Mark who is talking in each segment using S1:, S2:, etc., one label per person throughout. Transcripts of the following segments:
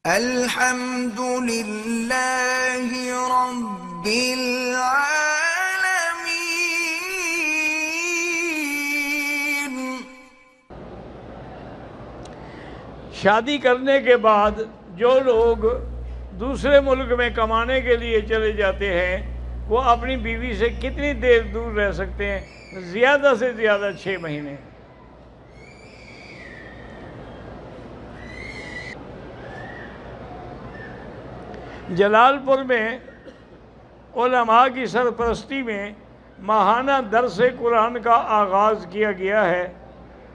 S1: الحمد للہ رب العالمین۔
S2: شادی کرنے کے بعد جو لوگ دوسرے ملک میں کمانے کے لیے چلے جاتے ہیں وہ اپنی بیوی سے کتنی دیر دور رہ سکتے ہیں؟ زیادہ سے زیادہ 6 مہینے۔ جلال پور میں علماء کی سرپرستی میں ماہانہ درس قرآن کا آغاز کیا گیا ہے۔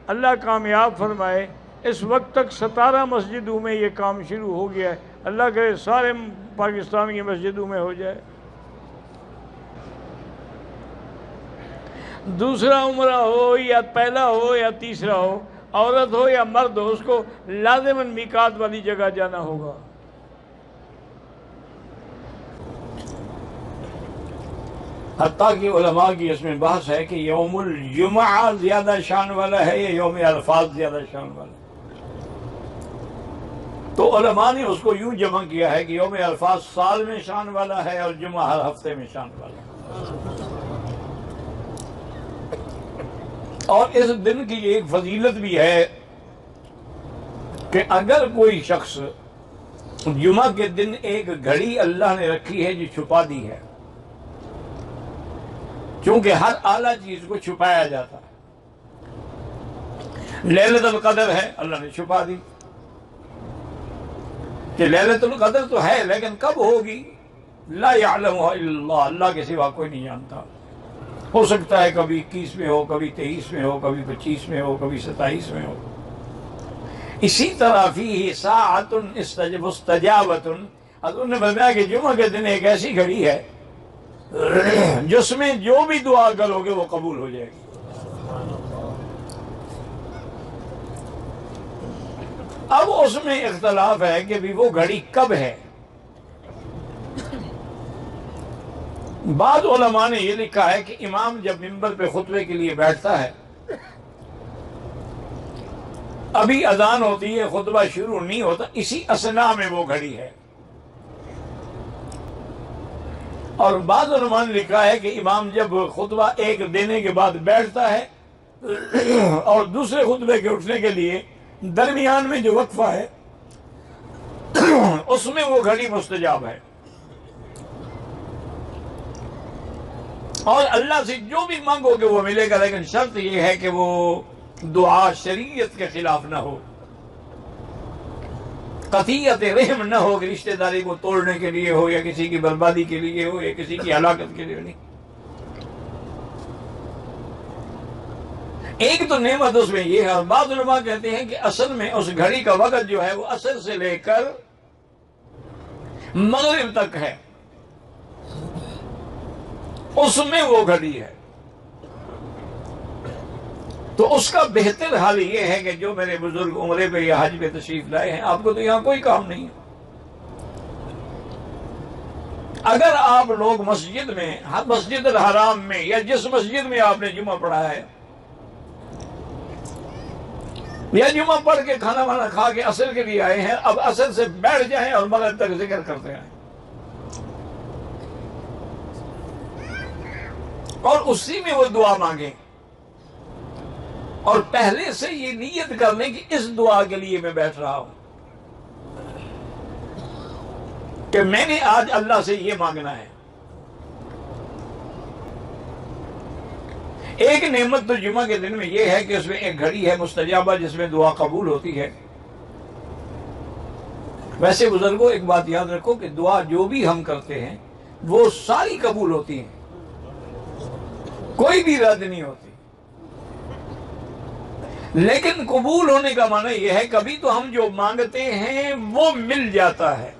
S2: اللہ کامیاب فرمائے۔ اس وقت تک 17 مسجدوں میں یہ کام شروع ہو گیا ہے۔ اللہ کرے سارے پاکستان کی مسجدوں میں ہو جائے۔ دوسرا عمرہ ہو یا پہلا ہو یا تیسرا ہو، عورت ہو یا مرد ہو، اس کو لازماً میقات والی جگہ جانا ہوگا۔ حتیٰ کہ علماء کی اس میں بحث ہے کہ یوم الجمعہ زیادہ شان والا ہے یا یوم عرفات زیادہ شان والا ہے۔ تو علماء نے اس کو یوں جمع کیا ہے کہ یوم عرفات سال میں شان والا ہے اور جمعہ ہر ہفتے میں شان والا ہے۔ اور اس دن کی ایک فضیلت بھی ہے کہ اگر کوئی شخص جمعہ کے دن ایک گھڑی اللہ نے رکھی ہے جو چھپا دی ہے، چونکہ ہر اعلیٰ چیز کو چھپایا جاتا ہے۔ لیلۃ القدر ہے، اللہ نے چھپا دی کہ لیلۃ القدر تو ہے لیکن کب ہوگی؟ لا یعلمها الا اللہ، اللہ کے سوا کوئی نہیں جانتا۔ ہو سکتا ہے کبھی 21 میں ہو، کبھی 23 میں ہو، کبھی 25 میں ہو، کبھی 27 میں ہو۔ اسی طرح فیہ ساعۃ مستجابۃ، حضور نے بتایا کہ جمعہ کے دن ایک ایسی گھڑی ہے جس میں جو بھی دعا کرو گے وہ قبول ہو جائے گی۔ اب اس میں اختلاف ہے کہ بھی وہ گھڑی کب ہے۔ بعض علماء نے یہ لکھا ہے کہ امام جب منبر پہ خطبے کے لیے بیٹھتا ہے، ابھی اذان ہوتی ہے، خطبہ شروع نہیں ہوتا، اسی اثناء میں وہ گھڑی ہے۔ اور بعض علماء نے لکھا ہے کہ امام جب خطبہ ایک دینے کے بعد بیٹھتا ہے اور دوسرے خطبے کے اٹھنے کے لیے درمیان میں جو وقفہ ہے اس میں وہ گھڑی مستجاب ہے۔ اور اللہ سے جو بھی مانگو گے وہ ملے گا، لیکن شرط یہ ہے کہ وہ دعا شریعت کے خلاف نہ ہو، قطیعت رحم نہ ہو کہ رشتہ داری کو توڑنے کے لیے ہو یا کسی کی بربادی کے لیے ہو یا کسی کی ہلاکت کے لیے نہیں۔ ایک تو نعمت اس میں یہ ہے، اور بعض علماء کہتے ہیں کہ اصل میں اس گھڑی کا وقت جو ہے وہ عصر سے لے کر مغرب تک ہے، اس میں وہ گھڑی ہے۔ تو اس کا بہتر حال یہ ہے کہ جو میرے بزرگ عمرے پہ یا حج پہ تشریف لائے ہیں، آپ کو تو یہاں کوئی کام نہیں ہے۔ اگر آپ لوگ مسجد میں، مسجد الحرام میں یا جس مسجد میں آپ نے جمعہ پڑھا ہے، یا جمعہ پڑھ کے کھانا وانا کھا کے عصر کے لیے آئے ہیں، اب عصر سے بیٹھ جائیں اور مغرب تک ذکر کرتے آئیں، اور اسی میں وہ دعا مانگیں، اور پہلے سے یہ نیت کر لیں کہ اس دعا کے لیے میں بیٹھ رہا ہوں کہ میں نے آج اللہ سے یہ مانگنا ہے۔ ایک نعمت تو جمعہ کے دن میں یہ ہے کہ اس میں ایک گھڑی ہے مستجابہ جس میں دعا قبول ہوتی ہے۔ ویسے بزرگوں ایک بات یاد رکھو کہ دعا جو بھی ہم کرتے ہیں وہ ساری قبول ہوتی ہیں، کوئی بھی رد نہیں ہوتی، لیکن قبول ہونے کا معنی یہ ہے کبھی تو ہم جو مانگتے ہیں وہ مل جاتا ہے،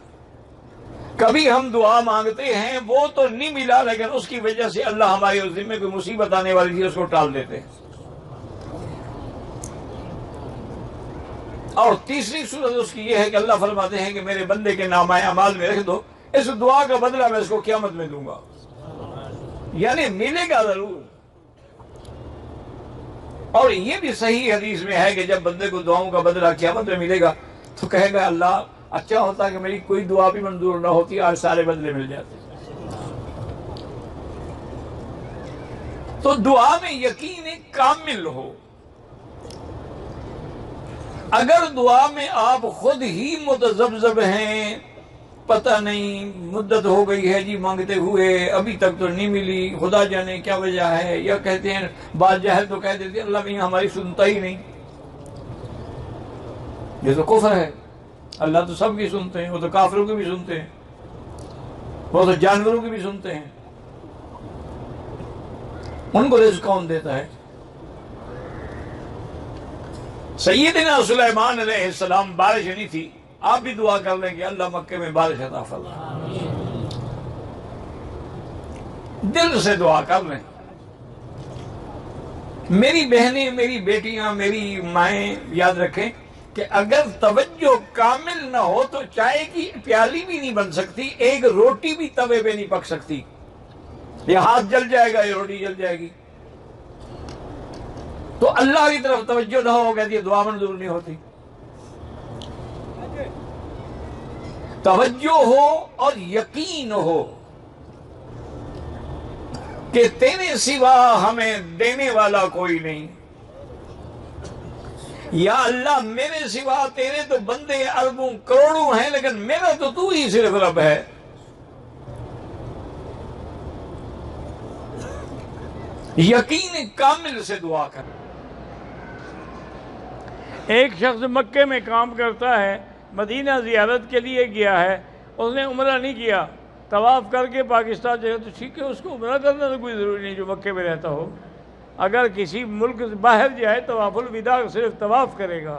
S2: کبھی ہم دعا مانگتے ہیں وہ تو نہیں ملا لیکن اس کی وجہ سے اللہ ہمارے اس ذمے کوئی مصیبت آنے والی تھی اس کو ٹال دیتے ہیں۔ اور تیسری صورت اس کی یہ ہے کہ اللہ فرماتے ہیں کہ میرے بندے کے نامہ اعمال میں رکھ دو، اس دعا کا بدلہ میں اس کو قیامت میں دوں گا، یعنی ملے گا ضرور۔ اور یہ بھی صحیح حدیث میں ہے کہ جب بندے کو دعاؤں کا بدلہ قیامت میں ملے گا تو کہے گا اللہ اچھا ہوتا کہ میری کوئی دعا بھی منظور نہ ہوتی، آج سارے بدلے مل جاتے۔ تو دعا میں یقین کامل ہو۔ اگر دعا میں آپ خود ہی متذبذب ہیں، پتہ نہیں مدت ہو گئی ہے جی مانگتے ہوئے، ابھی تک تو نہیں ملی، خدا جانے کیا وجہ ہے، یا کہتے ہیں بعض جاہل تو کہہ دیتے ہیں اللہ بھی ہماری سنتا ہی نہیں، یہ تو کفر ہے۔ اللہ تو سب کی سنتے ہیں، وہ تو کافروں کی بھی سنتے ہیں، وہ تو جانوروں کی بھی سنتے ہیں، ان کو رزق کون دیتا ہے؟ سیدنا سلیمان علیہ السلام بارش نہیں تھی، آپ بھی دعا کر لیں کہ اللہ مکے میں بارش عطا فرما، دل سے دعا کر لیں۔ میری بہنیں، میری بیٹیاں، میری مائیں یاد رکھیں کہ اگر توجہ کامل نہ ہو تو چائے کی پیالی بھی نہیں بن سکتی، ایک روٹی بھی توے پہ نہیں پک سکتی، یہ ہاتھ جل جائے گا، یہ روٹی جل جائے گی۔ تو اللہ کی طرف توجہ نہ ہو کہتی ہے دعا منظور نہیں ہوتی۔ توجہ ہو اور یقین ہو کہ تیرے سوا ہمیں دینے والا کوئی نہیں، یا اللہ میرے سوا تیرے تو بندے اربوں کروڑوں ہیں لیکن میرا تو ہی صرف رب ہے۔ یقین کامل سے دعا کر۔ ایک شخص مکے میں کام کرتا ہے، مدینہ زیارت کے لیے گیا ہے، اس نے عمرہ نہیں کیا، طواف کر کے پاکستان جائے تو ٹھیک ہے، اس کو عمرہ کرنا تو کوئی ضروری نہیں جو مکے میں رہتا ہو۔ اگر کسی ملک سے باہر جائے طواف الوداع صرف طواف کرے گا۔